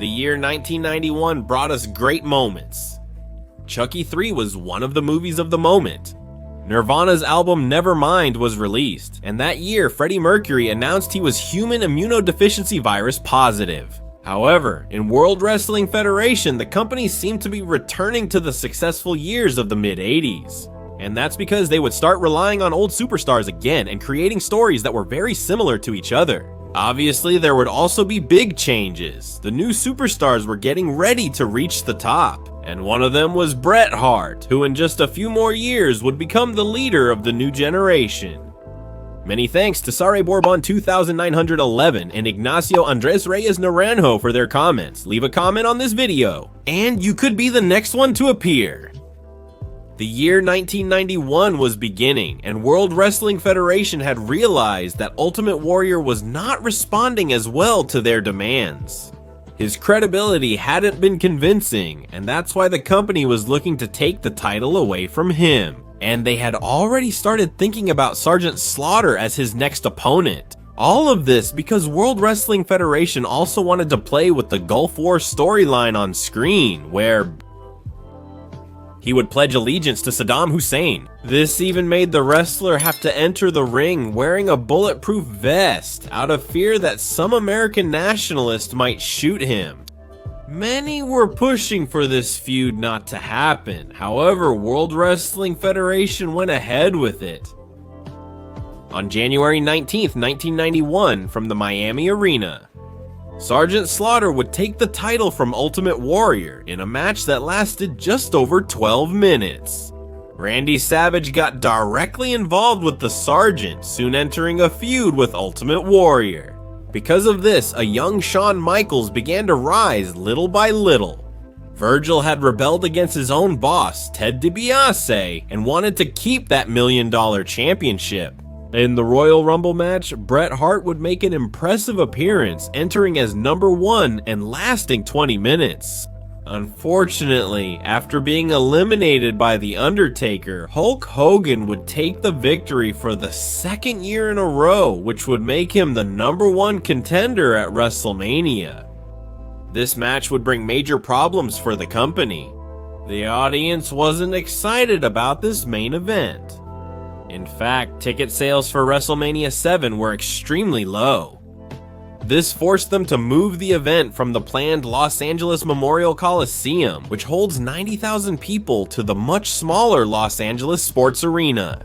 The year 1991 brought us great moments. Chucky 3 was one of the movies of the moment. Nirvana's album Nevermind was released, and that year Freddie Mercury announced he was human immunodeficiency virus positive. However, in World Wrestling Federation, the company seemed to be returning to the successful years of the mid-80s. And that's because they would start relying on old superstars again and creating stories that were very similar to each other. Obviously, there would also be big changes. The new superstars were getting ready to reach the top, and one of them was Bret Hart, who in just a few more years would become the leader of the new generation. Many thanks to Sare Bourbon 2911 and Ignacio Andres Reyes Naranjo for their comments. Leave a comment on this video, and you could be the next one to appear. The year 1991 was beginning, and World Wrestling Federation had realized that Ultimate Warrior was not responding as well to their demands. His credibility hadn't been convincing, and that's why the company was looking to take the title away from him. And they had already started thinking about Sergeant Slaughter as his next opponent. All of this because World Wrestling Federation also wanted to play with the Gulf War storyline on screen, where he would pledge allegiance to Saddam Hussein. This even made the wrestler have to enter the ring wearing a bulletproof vest out of fear that some American nationalist might shoot him. Many were pushing for this feud not to happen. However, World Wrestling Federation went ahead with it. On January 19th, 1991, from the Miami Arena, Sergeant Slaughter would take the title from Ultimate Warrior in a match that lasted just over 12 minutes. Randy Savage got directly involved with the Sergeant, soon entering a feud with Ultimate Warrior. Because of this, a young Shawn Michaels began to rise little by little. Virgil had rebelled against his own boss, Ted DiBiase, and wanted to keep that $1 million championship. In the Royal Rumble match, Bret Hart would make an impressive appearance, entering as number 1 and lasting 20 minutes. Unfortunately, after being eliminated by The Undertaker, Hulk Hogan would take the victory for the second year in a row, which would make him the number 1 contender at WrestleMania. This match would bring major problems for the company. The audience wasn't excited about this main event. In fact, ticket sales for WrestleMania 7 were extremely low. This forced them to move the event from the planned Los Angeles Memorial Coliseum, which holds 90,000 people, to the much smaller Los Angeles Sports Arena.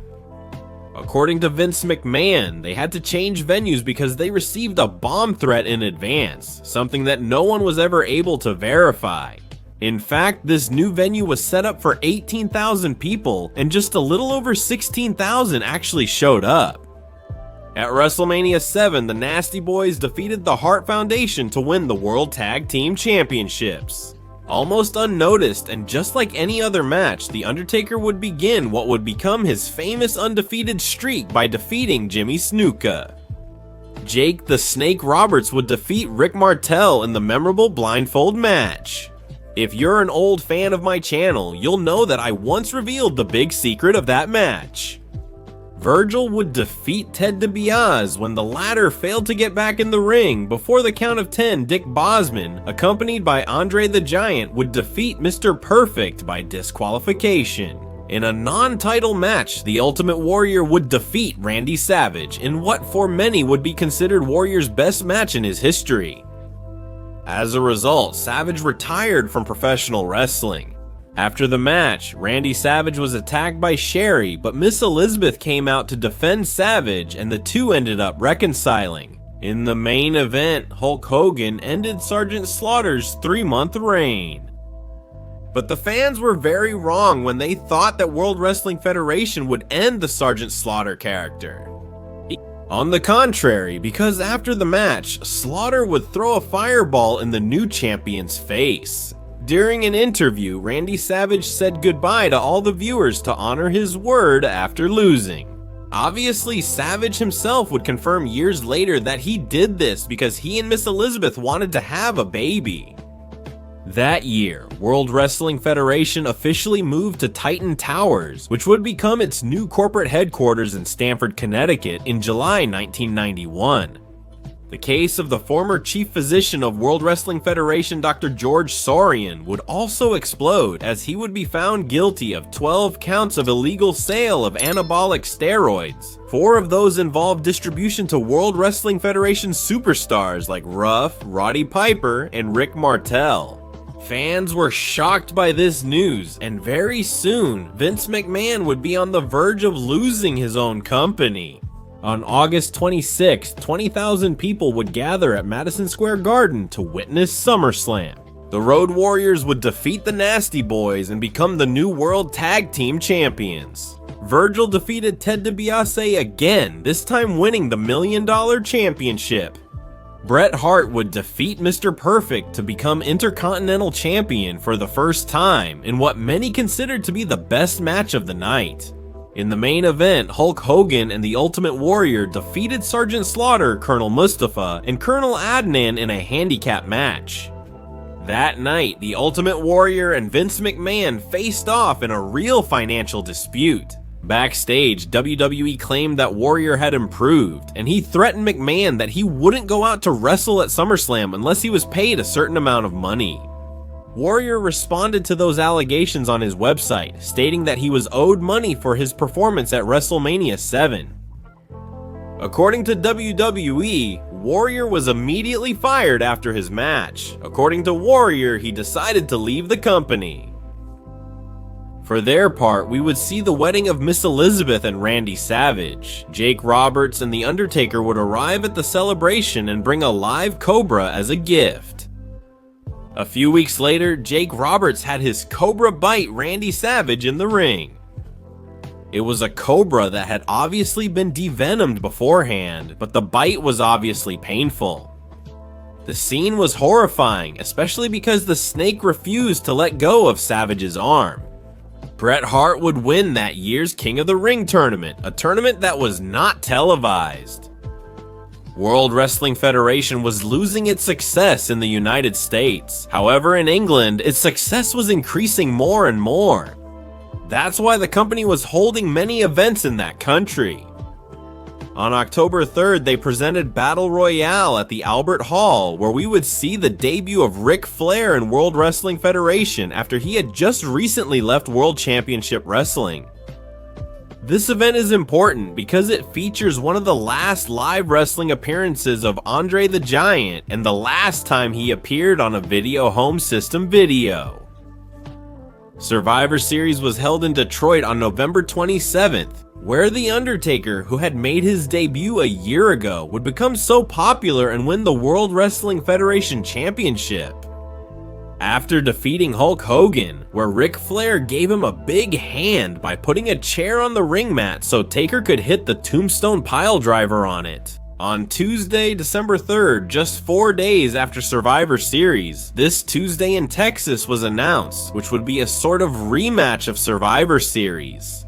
According to Vince McMahon, they had to change venues because they received a bomb threat in advance, something that no one was ever able to verify. In fact, this new venue was set up for 18,000 people, and just a little over 16,000 actually showed up. At WrestleMania 7, the Nasty Boys defeated the Hart Foundation to win the World Tag Team Championships. Almost unnoticed, and just like any other match, The Undertaker would begin what would become his famous undefeated streak by defeating Jimmy Snuka. Jake the Snake Roberts would defeat Rick Martel in the memorable blindfold match. If you're an old fan of my channel, you'll know that I once revealed the big secret of that match. Virgil would defeat Ted DiBiase when the latter failed to get back in the ring. Before the count of 10, Dick Bosman, accompanied by Andre the Giant, would defeat Mr. Perfect by disqualification. In a non-title match, the Ultimate Warrior would defeat Randy Savage in what for many would be considered Warrior's best match in his history. As a result, Savage retired from professional wrestling. After the match, Randy Savage was attacked by Sherry, but Miss Elizabeth came out to defend Savage, and the two ended up reconciling. In the main event, Hulk Hogan ended Sergeant Slaughter's 3-month reign. But the fans were very wrong when they thought that World Wrestling Federation would end the Sergeant Slaughter character. On the contrary, because after the match, Slaughter would throw a fireball in the new champion's face. During an interview, Randy Savage said goodbye to all the viewers to honor his word after losing. Obviously, Savage himself would confirm years later that he did this because he and Miss Elizabeth wanted to have a baby. That year, World Wrestling Federation officially moved to Titan Towers, which would become its new corporate headquarters in Stamford, Connecticut in July 1991. The case of the former chief physician of World Wrestling Federation, Dr. George Saurian, would also explode as he would be found guilty of 12 counts of illegal sale of anabolic steroids. 4 of those involved distribution to World Wrestling Federation superstars like Ruff, Roddy Piper, and Rick Martel. Fans were shocked by this news, and very soon, Vince McMahon would be on the verge of losing his own company. On August 26th, 20,000 people would gather at Madison Square Garden to witness SummerSlam. The Road Warriors would defeat the Nasty Boys and become the new World Tag Team Champions. Virgil defeated Ted DiBiase again, this time winning the $1 Million Championship. Bret Hart would defeat Mr. Perfect to become Intercontinental Champion for the first time in what many considered to be the best match of the night. In the main event, Hulk Hogan and the Ultimate Warrior defeated Sergeant Slaughter, Colonel Mustafa, and Colonel Adnan in a handicap match. That night, the Ultimate Warrior and Vince McMahon faced off in a real financial dispute. Backstage, WWE claimed that Warrior had improved, and he threatened McMahon that he wouldn't go out to wrestle at SummerSlam unless he was paid a certain amount of money. Warrior responded to those allegations on his website, stating that he was owed money for his performance at WrestleMania 7. According to WWE, Warrior was immediately fired after his match. According to Warrior, he decided to leave the company. For their part, we would see the wedding of Miss Elizabeth and Randy Savage. Jake Roberts and The Undertaker would arrive at the celebration and bring a live cobra as a gift. A few weeks later, Jake Roberts had his cobra bite Randy Savage in the ring. It was a cobra that had obviously been devenomed beforehand, but the bite was obviously painful. The scene was horrifying, especially because the snake refused to let go of Savage's arm. Bret Hart would win that year's King of the Ring tournament, a tournament that was not televised. World Wrestling Federation was losing its success in the United States. However, in England, its success was increasing more and more. That's why the company was holding many events in that country. On October 3rd, they presented Battle Royale at the Albert Hall, where we would see the debut of Ric Flair in World Wrestling Federation after he had just recently left World Championship Wrestling. This event is important because it features one of the last live wrestling appearances of Andre the Giant and the last time he appeared on a video home system video. Survivor Series was held in Detroit on November 27th, where The Undertaker, who had made his debut a year ago, would become so popular and win the World Wrestling Federation Championship. After defeating Hulk Hogan, where Ric Flair gave him a big hand by putting a chair on the ring mat so Taker could hit the Tombstone Piledriver on it. On Tuesday, December 3rd, just 4 days after Survivor Series, this Tuesday in Texas was announced, which would be a sort of rematch of Survivor Series.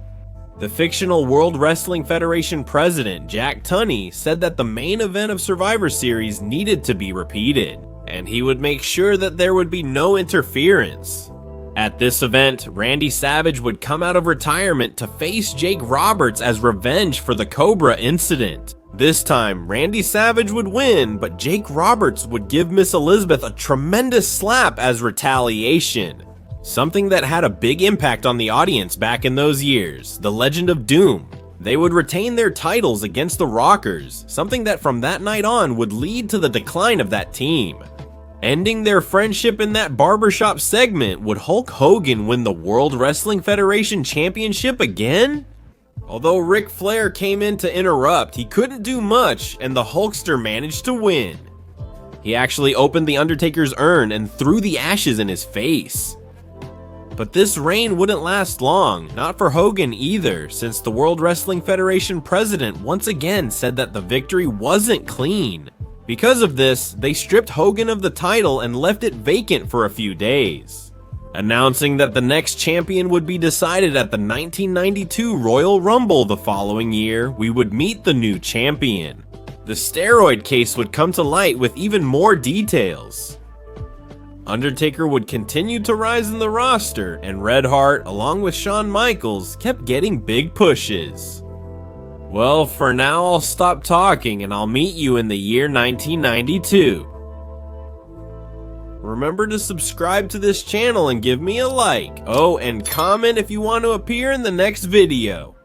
The fictional World Wrestling Federation president, Jack Tunney, said that the main event of Survivor Series needed to be repeated, and he would make sure that there would be no interference. At this event, Randy Savage would come out of retirement to face Jake Roberts as revenge for the Cobra incident. This time, Randy Savage would win, but Jake Roberts would give Miss Elizabeth a tremendous slap as retaliation. Something that had a big impact on the audience back in those years, the Legend of Doom. They would retain their titles against the Rockers, something that from that night on would lead to the decline of that team. Ending their friendship in that barbershop segment, would Hulk Hogan win the World Wrestling Federation Championship again? Although Ric Flair came in to interrupt, he couldn't do much, and the Hulkster managed to win. He actually opened The Undertaker's urn and threw the ashes in his face. But this reign wouldn't last long, not for Hogan either, since the World Wrestling Federation president once again said that the victory wasn't clean. Because of this, they stripped Hogan of the title and left it vacant for a few days, announcing that the next champion would be decided at the 1992 Royal Rumble. The following year, we would meet the new champion. The Steroid case would come to light with even more details. Undertaker would continue to rise in the roster, and Red Hart, along with Shawn Michaels, kept getting big pushes. Well, for now I'll stop talking and I'll meet you in the year 1992. Remember to subscribe to this channel and give me a like. Oh, and comment if you want to appear in the next video.